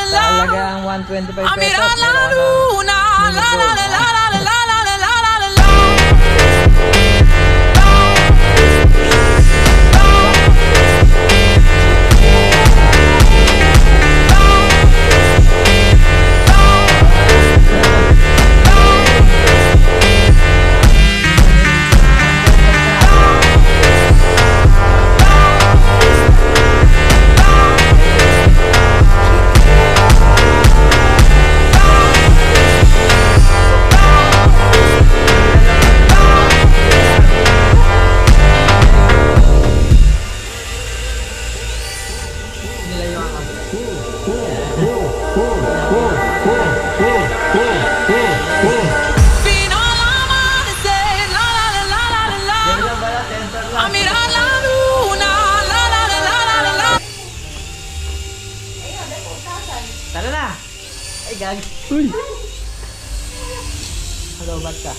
Sa halagang 125 pesos. Pero tara na! Ay, gag! Uy! Hello, ba't ka?